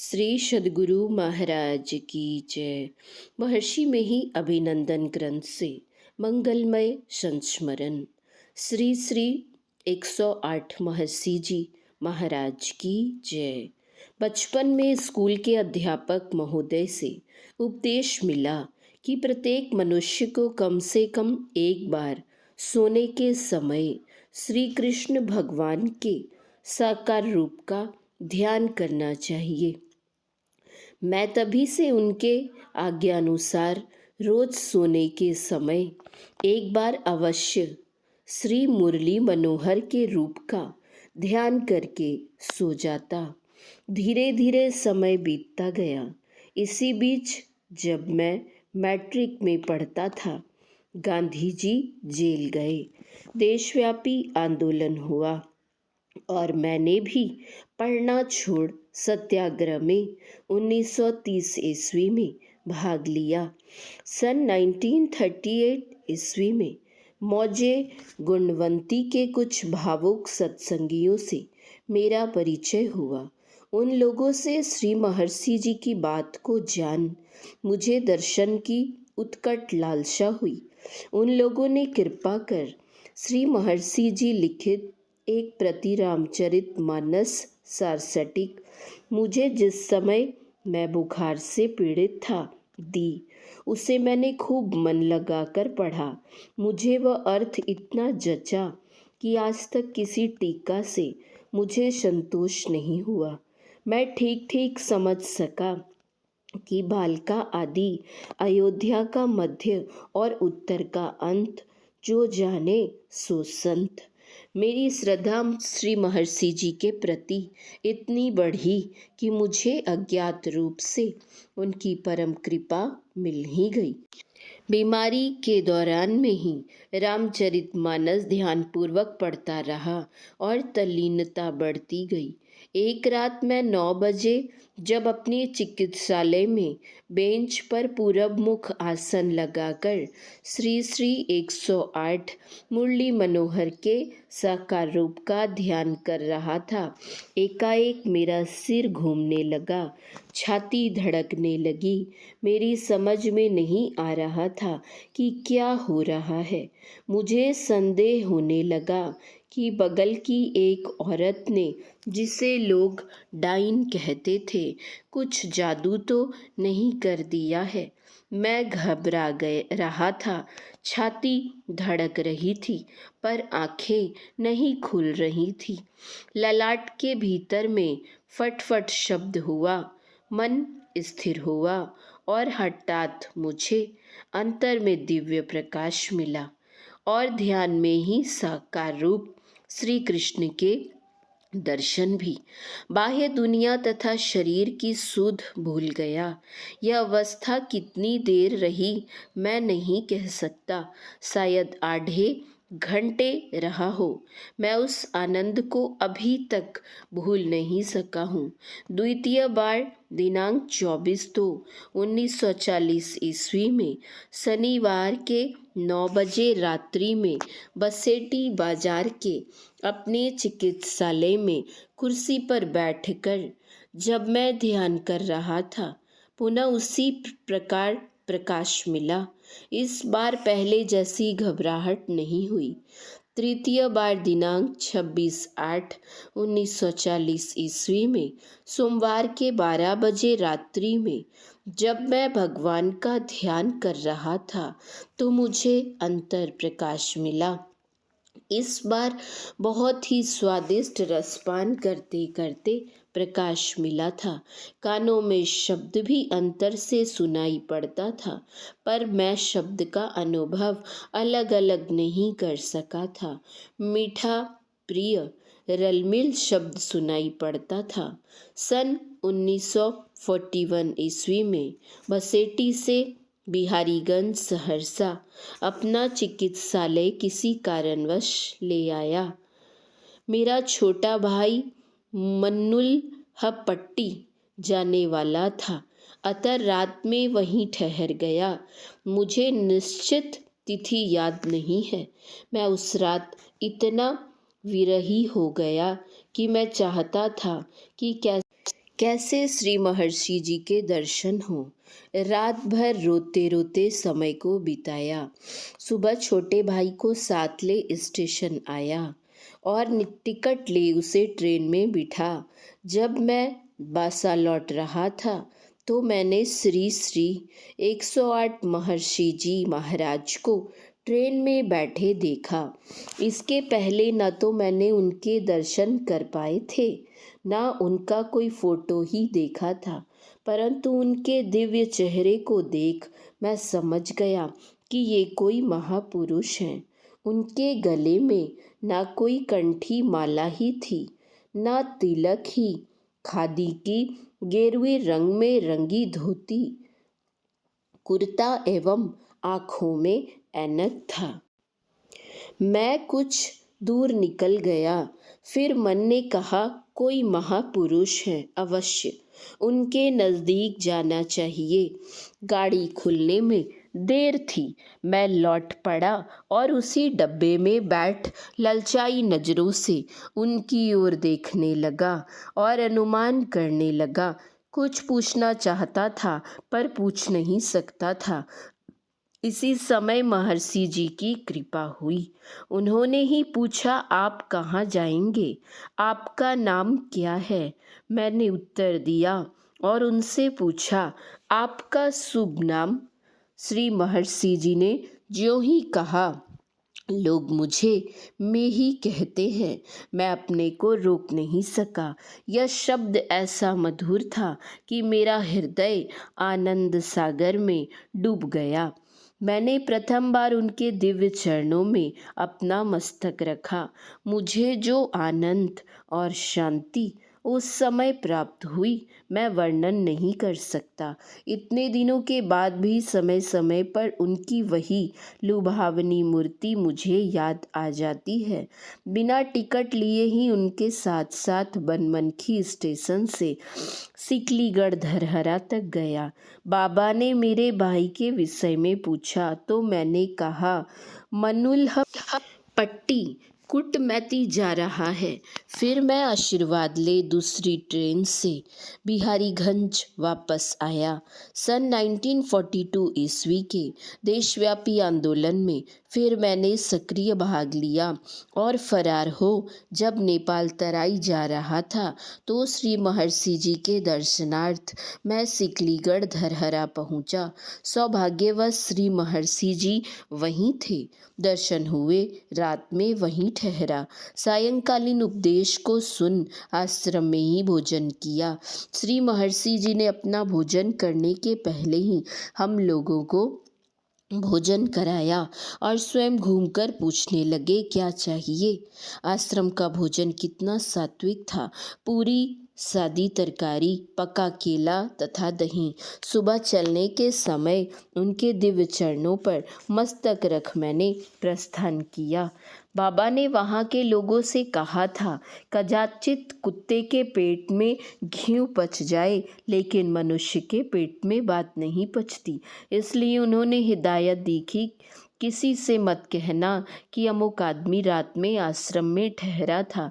श्री सद्गुरु महाराज की जय। महर्षि में ही अभिनंदन ग्रंथ से मंगलमय संस्मरण। श्री श्री 108 महर्षि जी महाराज की जय। बचपन में स्कूल के अध्यापक महोदय से उपदेश मिला कि प्रत्येक मनुष्य को कम से कम एक बार सोने के समय श्री कृष्ण भगवान के साकार रूप का ध्यान करना चाहिए। मैं तभी से उनके आज्ञानुसार रोज सोने के समय एक बार अवश्य श्री मुरली मनोहर के रूप का ध्यान करके सो जाता। धीरे धीरे समय बीतता गया। इसी बीच जब मैं मैट्रिक में पढ़ता था, गांधी जी जेल गए। देशव्यापी आंदोलन हुआ और मैंने भी पढ़ना छोड़ सत्याग्रह में 1930 ईस्वी में भाग लिया। सन 1938 ईस्वी में मौजे गुणवंती के कुछ भावुक सत्संगियों से मेरा परिचय हुआ। उन लोगों से श्री महर्षि जी की बात को जान मुझे दर्शन की उत्कट लालसा हुई। उन लोगों ने कृपा कर श्री महर्षि जी लिखित एक प्रति रामचरित मानस सारस्वतिक मुझे जिस समय मैं बुखार से पीड़ित था दी। उसे मैंने खूब मन लगाकर पढ़ा। मुझे वह अर्थ इतना जचा कि आज तक किसी टीका से मुझे संतोष नहीं हुआ। मैं ठीक ठीक समझ सका कि भालका आदि, अयोध्या का मध्य और उत्तर का अंत, जो जाने सो संत। मेरी श्रद्धा श्री महर्षि जी के प्रति इतनी बढ़ी कि मुझे अज्ञात रूप से उनकी परम कृपा मिल ही गई। बीमारी के दौरान में ही रामचरितमानस ध्यानपूर्वक पढ़ता रहा और तल्लीनता बढ़ती गई। एक रात मैं 9 बजे जब अपने चिकित्सालय में बेंच पर पूरब मुख आसन लगाकर श्री श्री 108 मुरली मनोहर के साकार रूप का ध्यान कर रहा था, एकाएक मेरा सिर घूमने लगा, छाती धड़कने लगी। मेरी समझ में नहीं आ रहा था कि क्या हो रहा है। मुझे संदेह होने लगा कि बगल की एक औरत ने, जिसे लोग डाइन कहते थे, कुछ जादू तो नहीं कर दिया है। मैं घबरा रहा था। छाती धड़क रही थी पर आंखें नहीं खुल रही थी। ललाट के भीतर में फटफट शब्द हुआ। मन स्थिर हुआ और हठात मुझे अंतर में दिव्य प्रकाश मिला और ध्यान में ही साकार रूप श्री कृष्ण के दर्शन भी। बाह्य दुनिया तथा शरीर की सुध भूल गया। यह अवस्था कितनी देर रही मैं नहीं कह सकता, शायद आधे घंटे रहा हो। मैं उस आनंद को अभी तक भूल नहीं सका हूँ। द्वितीय बार दिनांक 24/2/1940 ईस्वी में शनिवार के 9 बजे रात्रि में बसेटी बाजार के अपने चिकित्सालय में कुर्सी पर बैठकर जब मैं ध्यान कर रहा था, पुनः उसी प्रकार प्रकाश मिला। इस बार पहले जैसी घबराहट नहीं हुई। तृतीय बार दिनांक 26/8/1940 ईस्वी में सोमवार के 12 बजे रात्रि में जब मैं भगवान का ध्यान कर रहा था तो मुझे अंतर प्रकाश मिला। इस बार बहुत ही स्वादिष्ट रसपान करते करते प्रकाश मिला था। कानों में शब्द भी अंतर से सुनाई पड़ता था, पर मैं शब्द का अनुभव अलग अलग नहीं कर सका था। मीठा, प्रिय, रलमिल शब्द सुनाई पड़ता था। सन 1941 ईस्वी में बसेटी से बिहारीगंज सहरसा अपना चिकित्सालय किसी कारणवश ले आया। मेरा छोटा भाई मन्नुल हपट्टी जाने वाला था, अतः रात में वहीं ठहर गया। मुझे निश्चित तिथि याद नहीं है। मैं उस रात इतना विरही हो गया कि मैं चाहता था कि कैसे श्री महर्षि जी के दर्शन हो। रात भर रोते रोते समय को बिताया। सुबह छोटे भाई को साथ ले स्टेशन आया और टिकट ले उसे ट्रेन में बिठा। जब मैं बासा लौट रहा था तो मैंने श्री श्री 108 महर्षि जी महाराज को ट्रेन में बैठे देखा। इसके पहले न तो मैंने उनके दर्शन कर पाए थे, ना उनका कोई फोटो ही देखा था, परंतु उनके दिव्य चेहरे को देख मैं समझ गया कि ये कोई महापुरुष हैं। उनके गले में ना कोई कंठी माला ही थी, ना तिलक ही। खादी की गेरुए रंग में रंगी धोती, कुर्ता एवं आँखों में ऐनक था। मैं कुछ दूर निकल गया, फिर मन ने कहा कोई महापुरुष है, अवश्य उनके नज़दीक जाना चाहिए। गाड़ी खुलने में देर थी। मैं लौट पड़ा और उसी डब्बे में बैठ ललचाई नज़रों से उनकी ओर देखने लगा और अनुमान करने लगा। कुछ पूछना चाहता था पर पूछ नहीं सकता था। इसी समय महर्षि जी की कृपा हुई। उन्होंने ही पूछा, आप कहाँ जाएंगे, आपका नाम क्या है। मैंने उत्तर दिया और उनसे पूछा, आपका शुभ नाम। श्री महर्षि जी ने ज्यों ही कहा, लोग मुझे मैं ही कहते हैं। मैं अपने को रोक नहीं सका। यह शब्द ऐसा मधुर था कि मेरा हृदय आनंद सागर में डूब गया। मैंने प्रथम बार उनके दिव्य चरणों में अपना मस्तक रखा। मुझे जो आनंद और शांति उस समय प्राप्त हुई मैं वर्णन नहीं कर सकता। इतने दिनों के बाद भी समय समय पर उनकी वही लुभावनी मूर्ति मुझे याद आ जाती है। बिना टिकट लिए ही उनके साथ साथ बनमनखी स्टेशन से सिकलीगढ़ धरहरा तक गया। बाबा ने मेरे भाई के विषय में पूछा तो मैंने कहा, मनुलह पट्टी कुटमैती जा रहा है। फिर मैं आशीर्वाद ले दूसरी ट्रेन से बिहारीगंज वापस आया। सन 1942 ईस्वी के देशव्यापी आंदोलन में फिर मैंने सक्रिय भाग लिया और फरार हो जब नेपाल तराई जा रहा था तो श्री महर्षि जी के दर्शनार्थ मैं सिकलीगढ़ धरहरा पहुंचा। सौभाग्यवश श्री महर्षि जी वहीं थे। दर्शन हुए, रात में वहीं ठहरा। सायंकालीन उपदेश को सुन आश्रम में ही भोजन किया। श्री महर्षि जी ने अपना भोजन करने के पहले ही हम लोगों को भोजन कराया और स्वयं घूमकर पूछने लगे क्या चाहिए। आश्रम का भोजन कितना सात्विक था। पूरी, सादी तरकारी, पका केला तथा दही। सुबह चलने के समय उनके दिव्य चरणों पर मस्तक रख मैंने प्रस्थान किया। बाबा ने वहाँ के लोगों से कहा था, कदाचित कुत्ते के पेट में घी पच जाए लेकिन मनुष्य के पेट में बात नहीं पचती। इसलिए उन्होंने हिदायत दी कि किसी से मत कहना कि अमुक आदमी रात में आश्रम में ठहरा था।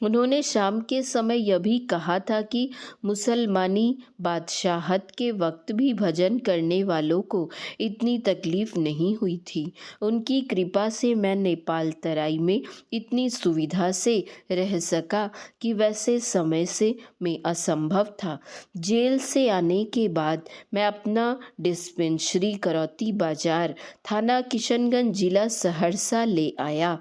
उन्होंने शाम के समय यह भी कहा था कि मुसलमानी बादशाहत के वक्त भी भजन करने वालों को इतनी तकलीफ नहीं हुई थी। उनकी कृपा से मैं नेपाल तराई में इतनी सुविधा से रह सका कि वैसे समय से में असंभव था। जेल से आने के बाद मैं अपना डिस्पेंसरी करौती बाजार, थाना किशनगंज, जिला सहरसा ले आया।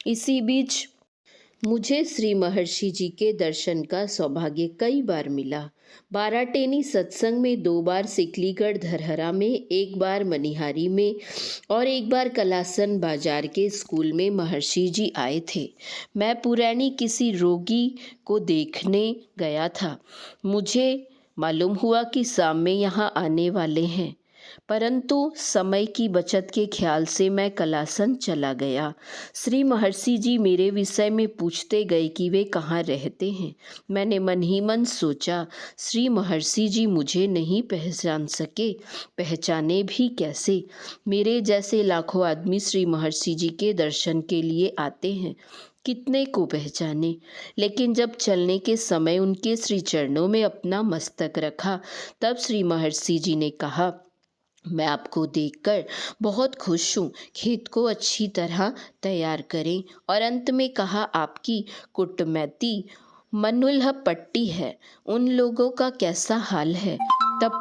इसी बीच मुझे श्री महर्षि जी के दर्शन का सौभाग्य कई बार मिला। बाराटेनी सत्संग में 2 बार, सिकलीगढ़ धरहरा में 1 बार, मनिहारी में और 1 बार कलासन बाजार के स्कूल में महर्षि जी आए थे। मैं पुरानी किसी रोगी को देखने गया था। मुझे मालूम हुआ कि शाम में यहाँ आने वाले हैं, परंतु समय की बचत के ख्याल से मैं कलासन चला गया। श्री महर्षि जी मेरे विषय में पूछते गए कि वे कहाँ रहते हैं। मैंने मन ही मन सोचा, श्री महर्षि जी मुझे नहीं पहचान सके, पहचाने भी कैसे। मेरे जैसे लाखों आदमी श्री महर्षि जी के दर्शन के लिए आते हैं, कितने को पहचाने, लेकिन जब चलने के समय उनके श्री चरणों में अपना मस्तक रखा, तब श्री महर्षि जी ने कहा, मैं आपको देखकर बहुत खुश हूँ, खेत को अच्छी तरह तैयार करें। और अंत में कहा, आपकी कुटमैती मनुल्ह पट्टी है, उन लोगों का कैसा हाल है। तब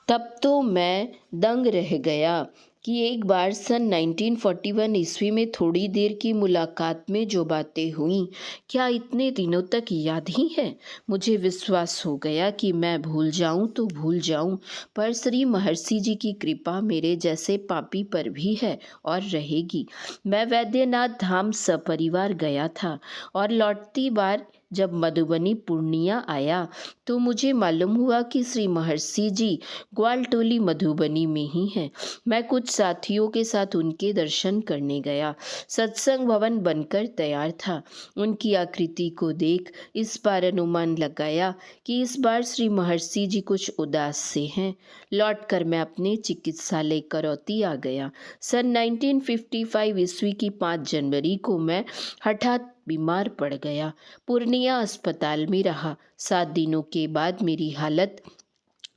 तब तो मैं दंग रह गया कि एक बार सन 1941 ईस्वी में थोड़ी देर की मुलाकात में जो बातें हुईं, क्या इतने दिनों तक याद ही है। मुझे विश्वास हो गया कि मैं भूल जाऊं तो भूल जाऊं, पर श्री महर्षि जी की कृपा मेरे जैसे पापी पर भी है और रहेगी। मैं वैद्यनाथ धाम सपरिवार गया था और लौटती बार जब मधुबनी पूर्णिया आया तो मुझे मालूम हुआ कि श्री महर्षि जी ग्वालटोली मधुबनी में ही हैं। मैं कुछ साथियों के साथ उनके दर्शन करने गया। सत्संग भवन बनकर तैयार था। उनकी आकृति को देख इस बार अनुमान लगाया कि इस बार श्री महर्षि जी कुछ उदास से हैं। लौटकर मैं अपने चिकित्सालय करौती आ गया। सन 1955 ईस्वी की 5 जनवरी को मैं हठात बीमार पड़ गया। पूर्णिया अस्पताल में रहा। 7 दिनों के बाद मेरी हालत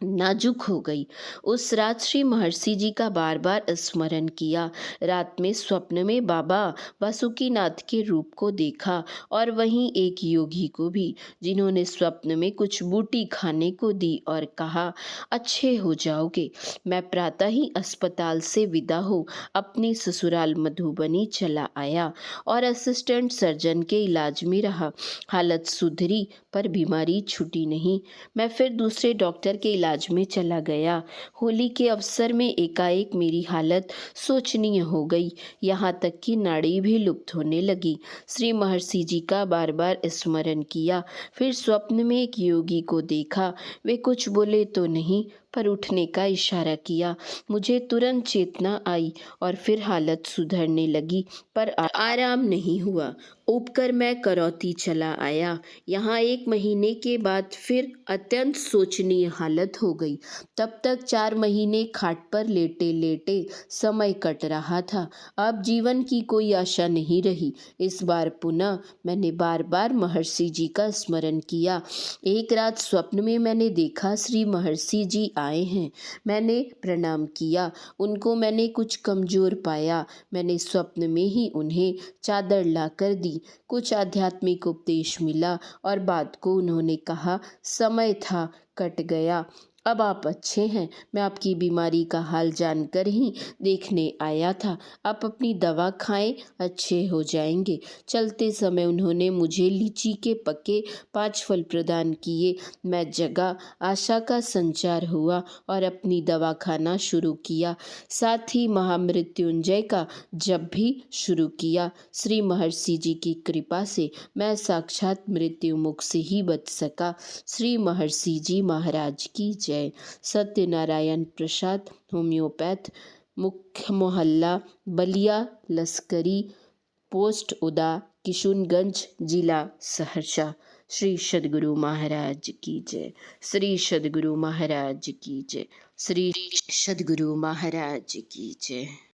नाजुक हो गई। उस रात श्री महर्षि जी का बार बार स्मरण किया। रात में स्वप्न में बाबा वासुकीनाथ के रूप को देखा और वहीं एक योगी को भी, जिन्होंने स्वप्न में कुछ बूटी खाने को दी और कहा, अच्छे हो जाओगे। मैं प्रातः ही अस्पताल से विदा हो अपनी ससुराल मधुबनी चला आया और असिस्टेंट सर्जन के इलाज में रहा। हालत सुधरी पर बीमारी छूटी नहीं। मैं फिर दूसरे डॉक्टर के इलाज में चला गया। होली के अवसर में एकाएक मेरी हालत शोचनीय हो गई, यहाँ तक कि नाड़ी भी लुप्त होने लगी। श्री महर्षि जी का बार बार स्मरण किया। फिर स्वप्न में एक योगी को देखा। वे कुछ बोले तो नहीं, पर उठने का इशारा किया। मुझे तुरंत चेतना आई और फिर हालत सुधरने लगी, पर आराम नहीं हुआ। ऊबकर मैं करौती चला आया। यहाँ 1 महीने के बाद फिर अत्यंत शोचनीय हालत हो गई। तब तक 4 महीने खाट पर लेटे लेटे समय कट रहा था। अब जीवन की कोई आशा नहीं रही। इस बार पुनः मैंने बार बार महर्षि जी का स्मरण किया। एक रात स्वप्न में मैंने देखा श्री महर्षि जी आए हैं। मैंने प्रणाम किया। उनको मैंने कुछ कमजोर पाया। मैंने स्वप्न में ही उन्हें चादर ला कर दी। कुछ आध्यात्मिक उपदेश मिला और बात को उन्होंने कहा, समय था, कट गया, अब आप अच्छे हैं। मैं आपकी बीमारी का हाल जानकर ही देखने आया था। आप अपनी दवा खाएं, अच्छे हो जाएंगे। चलते समय उन्होंने मुझे लीची के पके 5 फल प्रदान किए। मैं जगा, आशा का संचार हुआ और अपनी दवा खाना शुरू किया। साथ ही महामृत्युंजय का जप भी शुरू किया। श्री महर्षि जी की कृपा से मैं साक्षात मृत्यु मुख से ही बच सका। श्री महर्षि जी महाराज की जय। सत्यनारायण प्रसाद, होम्योपैथ, मुख्य मोहल्ला बलिया लश्करी पोस्ट उदा, किशुनगंज, जिला सहरसा। श्री सद्गुरु महाराज की जय। श्री सद्गुरु महाराज की जय। श्री सद्गुरु महाराज की जय।